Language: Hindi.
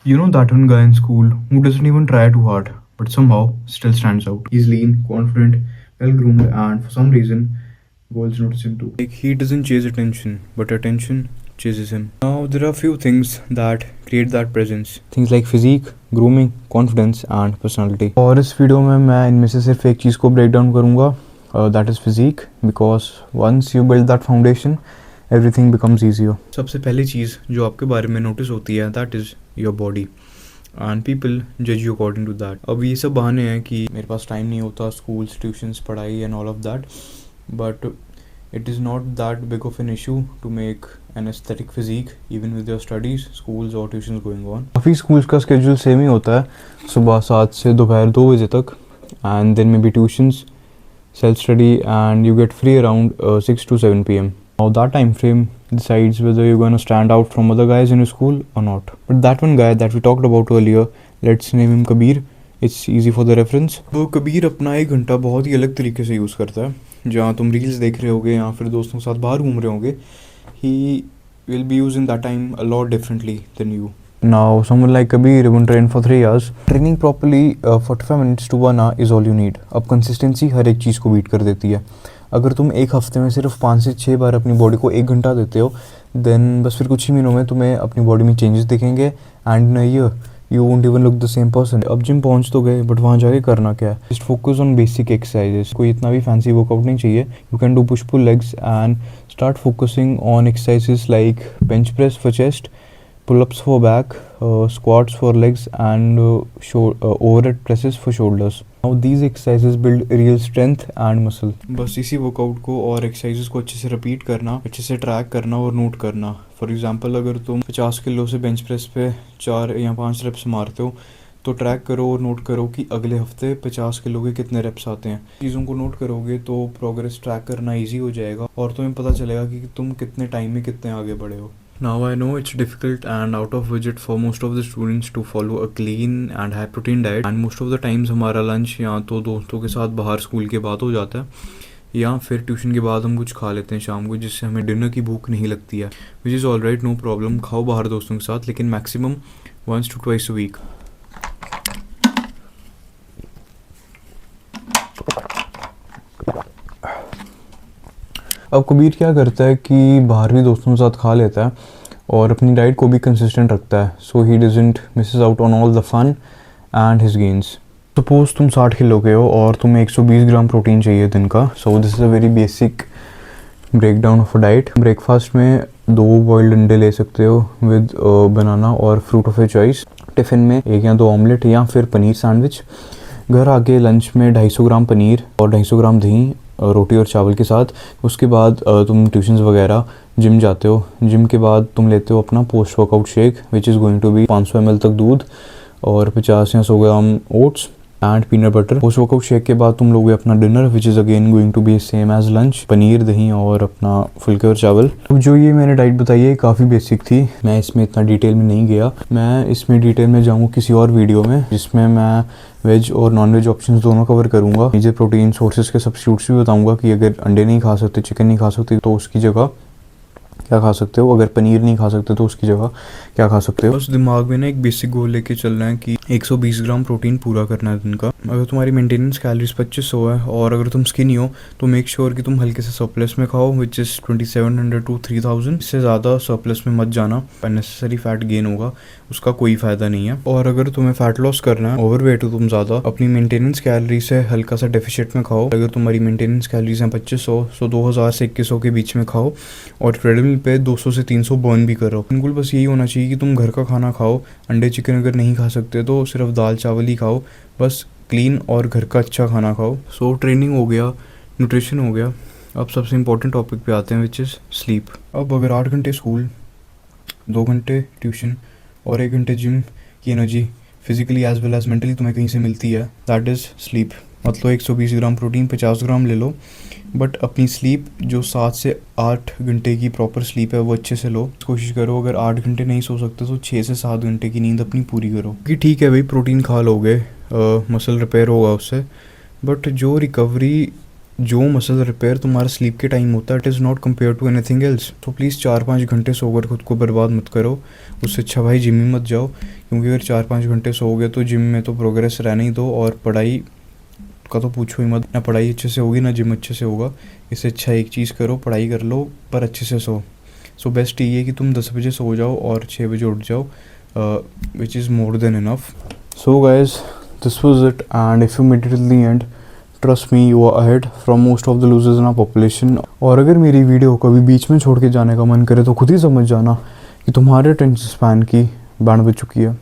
You know that one guy in school who doesn't even try too hard, but somehow still stands out. He's lean, confident, well groomed, and for some reason, girls notice him too. Like, he doesn't chase attention, but attention chases him. Now, there are few things that create that presence. Things like physique, grooming, confidence, and personality. और इस वीडियो में मैं इनमें से सिर्फ एक चीज़ को ब्रेक डाउन करूँगा, that is physique, because once you build that foundation, everything becomes easier. सबसे पहली चीज़ जो आपके बारे में नोटिस होती है, that is your body. And people जज यू अकॉर्डिंग टू दैट. अब ये सब बहाने हैं कि मेरे पास टाइम नहीं होता, स्कूल्स, ट्यूशन्स, पढ़ाई and all of that, but it is not that big of an issue to make an aesthetic physique even with your studies, schools और ट्यूशन्स गोइंग ऑन. काफ़ी स्कूल्स का स्केड्यूल सेम ही होता है, सुबह 7 से दोपहर 2 बजे तक, and then maybe tuitions, self study, and you get free around 6 to 7 p.m. Now that time frame decides whether you're going to stand out from other guys in your school or not. But that one guy that we talked about earlier, let's name him Kabir. It's easy for the reference. तो कबीर अपना 1 घंटा बहुत ही अलग तरीके से यूज़ करता है. जहाँ तुम रील्स देख रहे होगे या फिर दोस्तों के साथ बाहर घूम रहे होगे, he will be using that time a lot differently than you. Now, someone like Kabir won't train for 3 hours. Training properly 45 minutes to 1 hour is all you need. अब कंसिस्टेंसी हर एक चीज़ को बीट कर देती है. अगर तुम एक हफ्ते में सिर्फ 5 से 6 बार अपनी बॉडी को 1 घंटा देते हो, देन बस फिर कुछ ही महीनों में तुम्हें अपनी बॉडी में चेंजेस दिखेंगे, and in a year you won't even look the same person. अब जिम पहुंच तो गए, बट वहाँ जाके करना क्या है? Just focus on basic exercises. कोई इतना भी फैंसी वर्कआउट नहीं चाहिए. You can do push pull legs and start focusing on exercises like bench press for chest, pull-ups for back, squats for legs, and overhead presses for shoulders. Now these exercises build real strength and muscle. बस इसी वर्कआउट को और एक्सरसाइजेस को अच्छे से रिपीट करना, अच्छे से ट्रैक करना और नोट करना. फॉर एग्जांपल, अगर तुम 50 किलो से बेंच प्रेस पे 4 या 5 रेप्स मारते हो, तो ट्रैक करो और नोट करो कि अगले हफ्ते 50 किलो के कितने रेप्स आते हैं. चीज़ों को नोट करोगे तो प्रोग्रेस ट्रैक करना ईजी हो जाएगा और तुम्हें पता चलेगा कि तुम कितने टाइम में कितने आगे बढ़े हो. Now I know it's difficult and out of budget for most of the students to follow a clean and high protein diet, and most of the times हमारा लंच या तो दोस्तों के साथ बाहर स्कूल के बाद हो जाता है, या फिर ट्यूशन के बाद हम कुछ खा लेते हैं शाम को, जिससे हमें डिनर की भूख नहीं लगती है. Which is all right, no problem, खाओ बाहर दोस्तों के साथ, लेकिन मैक्सिमम 1 to 2 a week. अब कबीर क्या करता है कि बाहर भी दोस्तों के साथ खा लेता है और अपनी डाइट को भी कंसिस्टेंट रखता है, so he doesn't misses out on all the fun and his gains. Suppose तुम 60 किलो के हो और तुम्हें 120 ग्राम प्रोटीन चाहिए दिन का. So this is a very basic break down of a diet. Breakfast में 2 बॉइल्ड अंडे ले सकते हो विद बनाना और fruit of a choice. Tiffin में 1 या 2 ऑमलेट या फिर पनीर सैंडविच. घर आके लंच में 250 ग्राम पनीर और 250 ग्राम दही, रोटी और चावल के साथ. उसके बाद तुम ट्यूशन्स वगैरह, जिम जाते हो. जिम के बाद तुम लेते हो अपना post workout shake which is going to be 500 ml तक दूध और 50 या 100 gram oats and peanut butter. Post workout shake के बाद तुम लोगे अपना dinner which is again going to be same as lunch, paneer, दही और अपना फुलके और चावल. अब जो ये मैंने डाइट बताई है काफ़ी बेसिक थी, मैं इसमें इतना डिटेल में नहीं गया. मैं इसमें डिटेल में जाऊँगा किसी और वीडियो में, जिसमें मैं वेज और नॉन वेज ऑप्शंस दोनों कवर करूँगा. मेजर प्रोटीन सोर्सेज के सब्स्टिट्यूट्स भी बताऊँगा कि अगर अंडे नहीं खा सकते, चिकन नहीं खा सकते, तो उसकी जगह क्या खा सकते हो. अगर पनीर नहीं खा सकते तो उसकी जगह क्या खा सकते हो. बस दिमाग में ना एक बेसिक गोल लेके चलना है कि 120 ग्राम प्रोटीन पूरा करना है दिन का. अगर तुम्हारी मेंटेनेंस कैलोरीज 2500 है और अगर तुम स्किनी हो तो मेक श्योर कि तुम हल्के से सरप्लस में खाओ विच इज़ 2700 to 3000. इससे ज़्यादा सरप्लस में मत जाना, अननेसेसरी फैट गेन होगा, उसका कोई फ़ायदा नहीं है. और अगर तुम्हें फैट लॉस करना है, ओवरवेट हो तुम ज़्यादा, अपनी मेंटेनेंस कैलोरी से हल्का सा डेफिशिएट में खाओ. अगर तुम्हारी मेंटेनेंस कैलोरीज हैं 2500, तो 2000 से 2100 के बीच में खाओ और ट्रेडमिल पे 200 से 300 बर्न भी करो. बिल्कुल बस यही होना चाहिए कि तुम घर का खाना खाओ. अंडे चिकन अगर नहीं खा सकते तो सिर्फ दाल चावल ही खाओ, बस क्लीन और घर का अच्छा खाना खाओ. सो ट्रेनिंग हो गया, न्यूट्रिशन हो गया. अब सबसे इम्पोर्टेंट टॉपिक पे आते हैं विच इज़ स्लीप. अब अगर 8 घंटे स्कूल, 2 घंटे ट्यूशन और 1 घंटे जिम की energy physically as well as mentally तुम्हें कहीं से मिलती है, दैट इज़ स्लीप. मतलब 120 ग्राम प्रोटीन, 50 ग्राम ले लो, बट अपनी स्लीप जो 7 से 8 घंटे की प्रॉपर स्लीप है वो अच्छे से लो. कोशिश करो अगर 8 घंटे नहीं सो सकते तो 6 से 7 घंटे की नींद अपनी पूरी करो. कि ठीक है भाई, प्रोटीन खा लोगे, मसल रिपेयर होगा उससे, बट जो रिकवरी जो मसल रिपेयर तुम्हारा स्लीप के टाइम होता है it is not compare to anything else. तो प्लीज़ 4-5 घंटे सोकर खुद को बर्बाद मत करो। उससे अच्छा भाई जिम में मत जाओ, क्योंकि अगर 4-5 घंटे सोओगे तो जिम में तो प्रोग्रेस रहने ही दो, और पढ़ाई का तो पूछो ही मत, ना पढ़ाई अच्छे से होगी ना जिम अच्छे से होगा। इससे अच्छा एक चीज़ करो, पढ़ाई कर लो पर अच्छे से सो। सो बेस्ट ये है कि तुम 10 बजे सो जाओ और 6 बजे उठ जाओ, which is more than enough. So guys this was it, and if you made it till the end, trust me you are ahead from most of the losers in our population. और अगर मेरी वीडियो कभी बीच में छोड़ के जाने का मन करे तो खुद ही समझ जाना कि तुम्हारे अटेंशन स्पैन की बैंड बज चुकी है।